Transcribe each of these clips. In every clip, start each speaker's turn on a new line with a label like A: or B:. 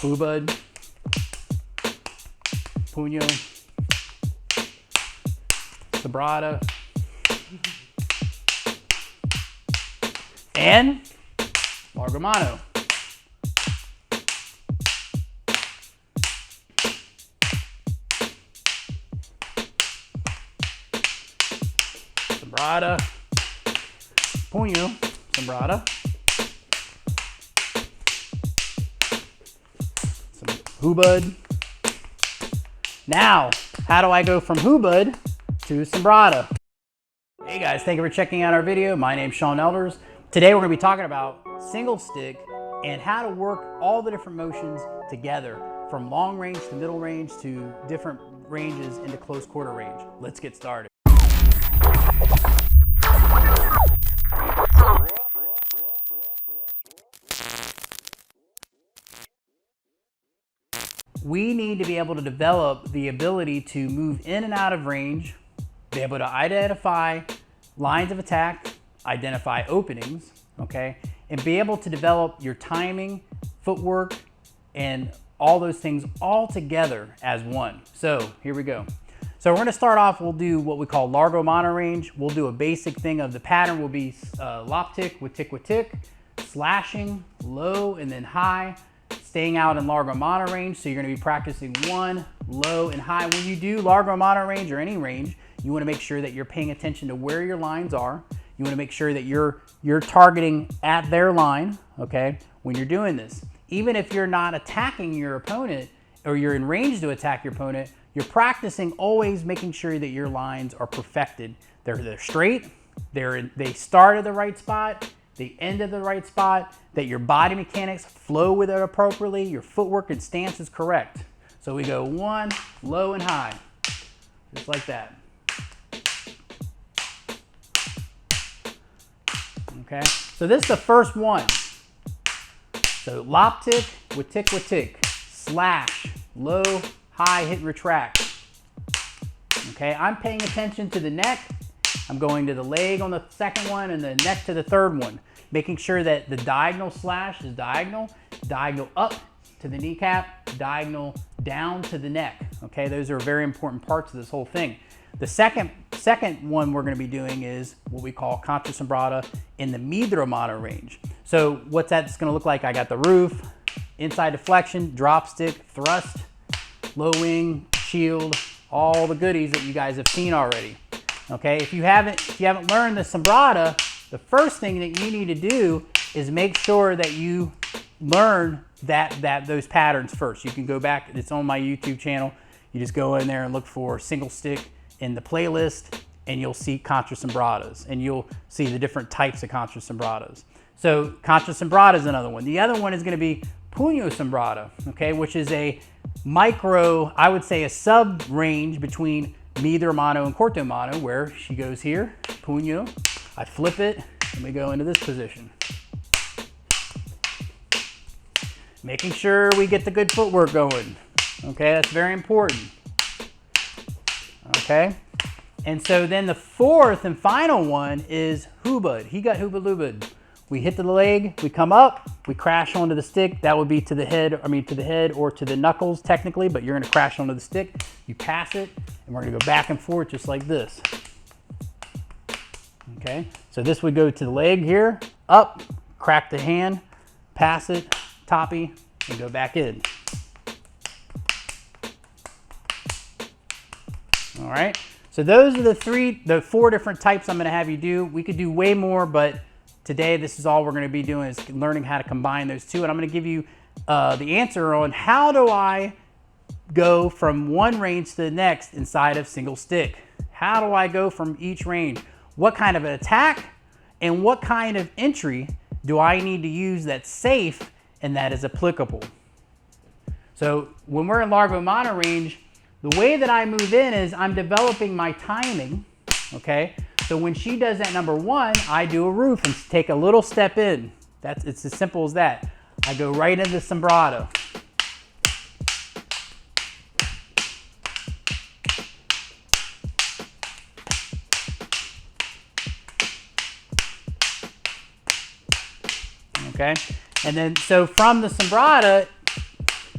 A: Ubud, Puño, Sobrada, and Largo Mano. Sobrada, Puño, Sobrada, some Ubud. Now, how do I go from Ubud to Sobrada? Hey guys, thank you for checking out our video. My name's Sean Elders. Today we're going to be talking about single stick and how to work all the different motions together, from long range to middle range to different ranges into close quarter range. Let's get started. We need to be able to develop the ability to move in and out of range, be able to identify lines of attack, identify openings, okay, and be able to develop your timing, footwork, and all those things all together as one. So here we go. So we're gonna start off, we'll do what we call Largo Mano range. We'll do a basic thing of the pattern will be lop tick with tick, slashing, low and then high, staying out in Largo Mano range. So you're gonna be practicing one, low and high. When you do Largo Mano range or any range, you wanna make sure that you're paying attention to where your lines are. You wanna make sure that you're targeting at their line, okay, when you're doing this. Even if you're not attacking your opponent or you're in range to attack your opponent, you're practicing always making sure that your lines are perfected. They're straight, they start at the right spot, they end at the right spot, that your body mechanics flow with it appropriately, your footwork and stance is correct. So we go one, low and high, just like that. Okay, so this is the first one. So lop tick with tick, slash, low, high, hit, retract. Okay, I'm paying attention to the neck. I'm going to the leg on the second one and the neck to the third one, making sure that the diagonal slash is diagonal up to the kneecap, diagonal down to the neck. Okay, those are very important parts of this whole thing. The second one we're going to be doing is what we call contra sombrada in the Midro Mano range. So what's that's going to look like? I got the roof, inside deflection, drop stick, thrust, low wing, shield, all the goodies that you guys have seen already. Okay, if you haven't learned the sombrada, the first thing that you need to do is make sure that you learn those patterns first. You can go back, it's on my YouTube channel. You just go in there and look for single stick in the playlist and you'll see contra sombradas and you'll see the different types of contra sombradas. So contra sombrada is another one. The other one is going to be puño sombrada, okay, which is a micro, I would say a sub range between Midro Mano and Corto Mano, where she goes here, puño, I flip it, and we go into this position. Making sure we get the good footwork going. Okay, that's very important. Okay, and so then the fourth and final one is Ubud. He got Ubud Lubud. We hit the leg, we come up, we crash onto the stick. That would be to the head, to the head or to the knuckles technically, but you're gonna crash onto the stick. You pass it, and we're gonna go back and forth just like this. Okay, so this would go to the leg here, up, crack the hand, pass it, toppy, and go back in. All right, so those are the four different types I'm gonna have you do. We could do way more, but today this is all we're gonna be doing is learning how to combine those two. And I'm gonna give you the answer on how do I go from one range to the next inside of single stick. How do I go from each range? What kind of an attack and what kind of entry do I need to use that's safe and that is applicable? So when we're in Largo Mano range, the way that I move in is I'm developing my timing, okay? So when she does that number one, I do a roof and take a little step in. It's as simple as that. I go right into sombrada. Okay, and then so from the sombrada,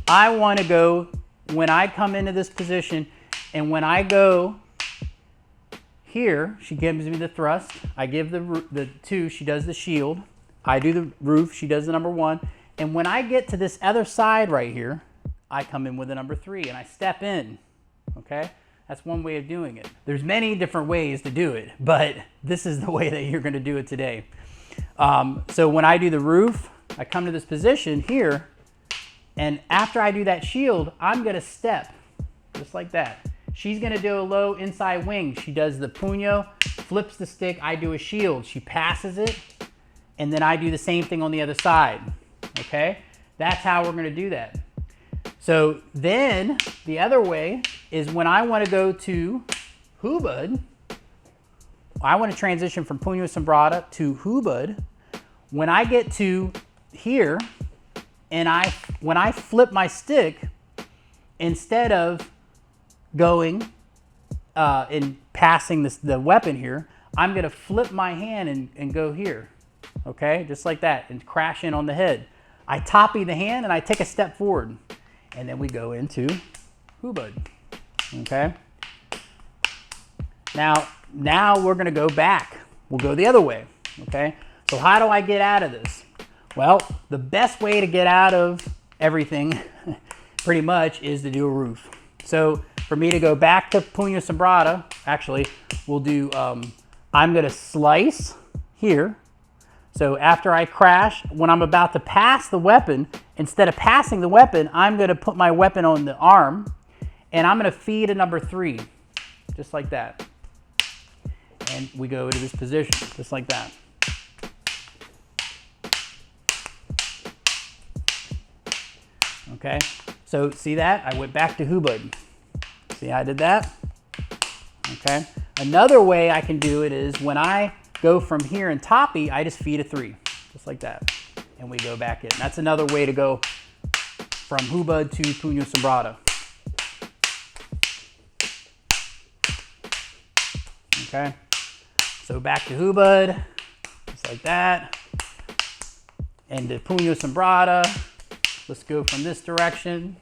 A: I want to go, when I come into this position, and when I go here, she gives me the thrust. I give the 2, she does the shield. I do the roof, she does the number 1. And when I get to this other side right here, I come in with a number 3 and I step in, okay? That's one way of doing it. There's many different ways to do it, but this is the way that you're gonna do it today. So when I do the roof, I come to this position here, and after I do that shield, I'm gonna step, just like that. She's gonna do a low inside wing. She does the puño, flips the stick, I do a shield. She passes it, and then I do the same thing on the other side, okay? That's how we're gonna do that. So then the other way is when I wanna go to hubad, I wanna transition from puño sombrada to hubad. When I get to here, and when I flip my stick, instead of going and passing the weapon here, I'm gonna flip my hand and go here, okay? Just like that, and crash in on the head. I toppy the hand and I take a step forward, and then we go into hubad, okay? Now we're gonna go back. We'll go the other way, okay? So how do I get out of this? Well, the best way to get out of everything pretty much is to do a roof. So for me to go back to puño sombrada, actually, we'll do, I'm gonna slice here. So after I crash, when I'm about to pass the weapon, instead of passing the weapon, I'm gonna put my weapon on the arm, and I'm gonna feed a number 3, just like that. And we go into this position, just like that. Okay, so see that? I went back to hubad. See how I did that? Okay. Another way I can do it is when I go from here and toppy, I just feed a 3, just like that. And we go back in. That's another way to go from hubad to puño sombrada. Okay. So back to hubad, just like that. And to puño sombrada. Let's go from this direction.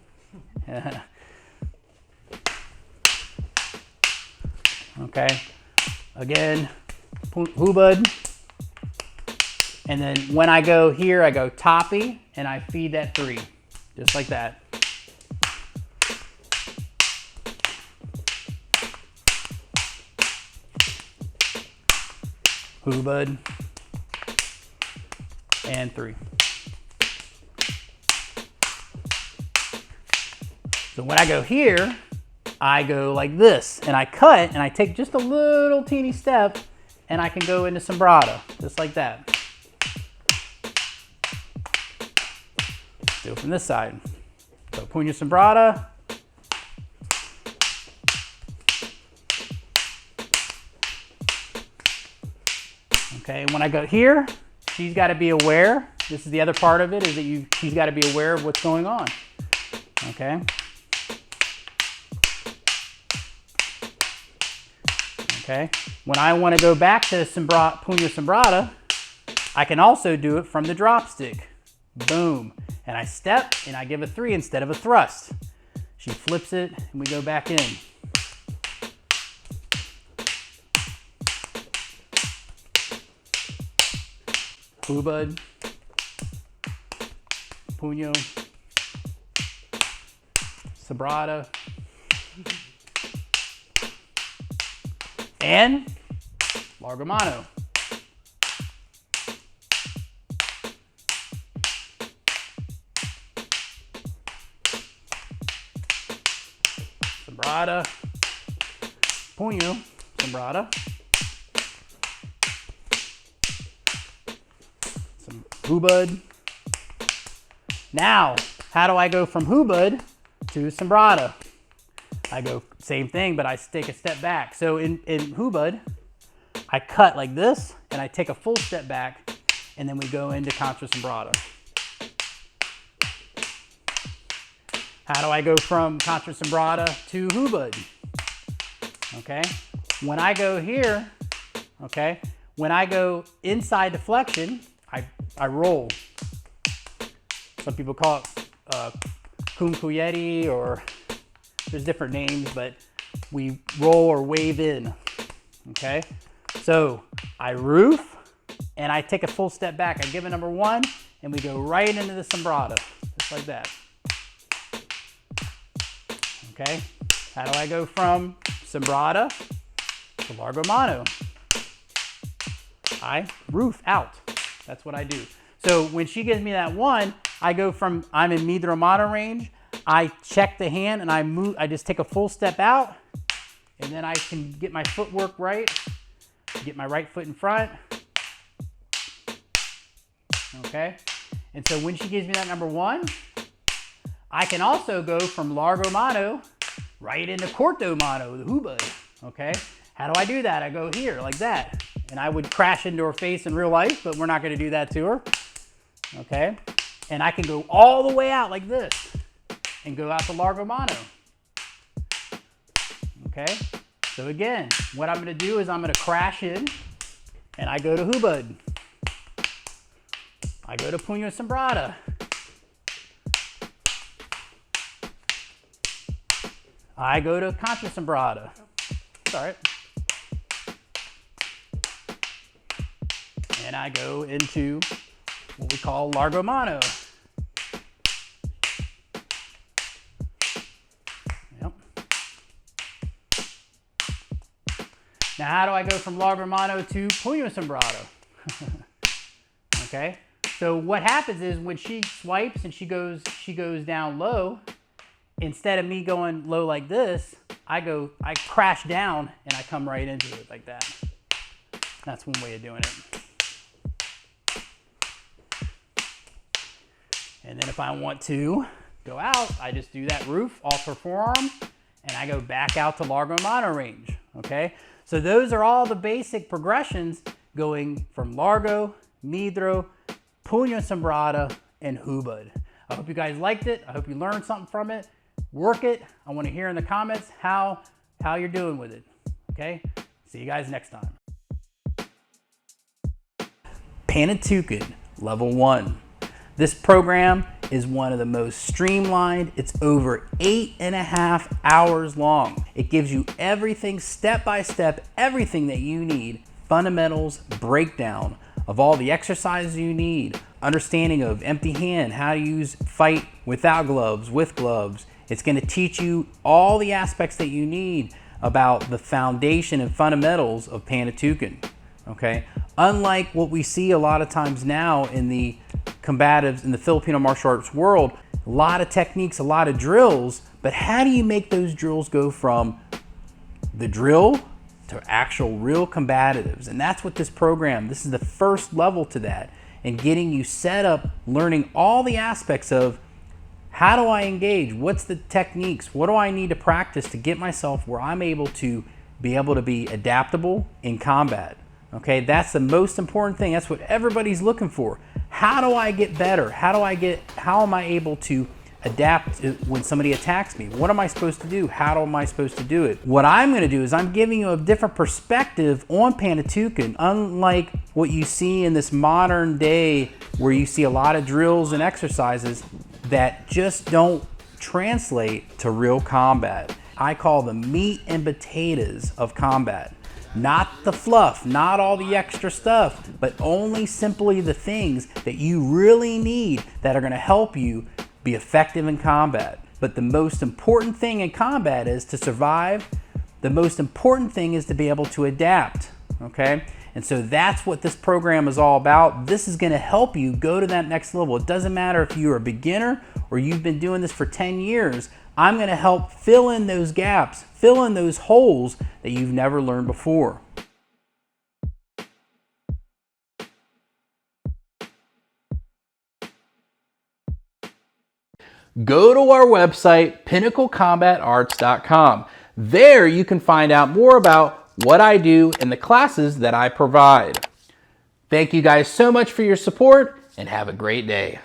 A: Okay, again, hubad. And then when I go here, I go toppy and I feed that 3, just like that. Hubad and 3. So when I go here, I go like this, and I cut, and I take just a little teeny step, and I can go into sombrada, just like that. Let's do it from this side. So puño sombrada. Okay, and when I go here, she's got to be aware. This is the other part of it, is that she's got to be aware of what's going on. Okay. Okay, when I want to go back to puño sombrada, I can also do it from the drop stick. Boom. And I step and I give a 3 instead of a thrust. She flips it and we go back in. Hubad, puño, sombrada. And largo mano. Sombrada, puño, sombrada. Some hubad. Now, how do I go from hubad to sombrada? I go same thing, but I take a step back. So in hubad, I cut like this, and I take a full step back, and then we go into contra sombrada. How do I go from contra sombrada to hubad? Okay, when I go here, okay, when I go inside deflection, I roll. Some people call it kumkuyeti, or there's different names, but we roll or wave in, okay? So I roof and I take a full step back. I give a number 1 and we go right into the sombrado, just like that. Okay, how do I go from sombrada to largo mano? I roof out, that's what I do. So when she gives me that 1, I go from, I'm in midro mano range, I check the hand and I move, I just take a full step out, and then I can get my footwork right, get my right foot in front. Okay, and so when she gives me that number 1, I can also go from largo mano right into corto mano, the hubud. Okay, how do I do that? I go here like that, and I would crash into her face in real life, but we're not going to do that to her. Okay, and I can go all the way out like this and go out to largo mano. Okay, so again, what I'm going to do is I'm going to crash in and I go to hubud. I go to puño sombrada. I go to contra sombrada. It's all right. And I go into what we call largo mano. Yep. Now, how do I go from largo mano to puño sombrado? Okay. So what happens is when she swipes and she goes down low, instead of me going low like this, I crash down and I come right into it like that. That's one way of doing it. And then if I want to go out, I just do that roof off her forearm and I go back out to largo mano range, okay? So those are all the basic progressions going from largo, midro, puño sombrada, and hubud. I hope you guys liked it. I hope you learned something from it. Work it. I want to hear in the comments how you're doing with it. Okay? See you guys next time. Panantukan Level 1. This program is one of the most streamlined. It's over 8.5 hours long. It gives you everything step by step, everything that you need. Fundamentals breakdown of all the exercises you need, understanding of empty hand, how to use fight without gloves, with gloves. It's going to teach you all the aspects that you need about the foundation and fundamentals of Panantukan. Okay, unlike what we see a lot of times now in the combatives in the Filipino martial arts world, a lot of techniques, a lot of drills, but how do you make those drills go from the drill to actual real combatives? And that's what this program, this is the first level to that, and getting you set up, learning all the aspects of how do I engage, what's the techniques, what do I need to practice to get myself where I'm able to be adaptable in combat. Okay, that's the most important thing. That's what everybody's looking for. How do I get better? How am I able to adapt when somebody attacks me? What am I supposed to do? How am I supposed to do it? What I'm going to do is I'm giving you a different perspective on Panantukan, unlike what you see in this modern day where you see a lot of drills and exercises that just don't translate to real combat. I call them meat and potatoes of combat. Not the fluff, not all the extra stuff, but only simply the things that you really need that are going to help you be effective in combat. But the most important thing in combat is to survive. The most important thing is to be able to adapt, okay? And so that's what this program is all about. This is going to help you go to that next level. It doesn't matter if you're a beginner or you've been doing this for 10 years. I'm going to help fill in those gaps, fill in those holes that you've never learned before. Go to our website, pinnaclecombatarts.com. There you can find out more about what I do and the classes that I provide. Thank you guys so much for your support and have a great day.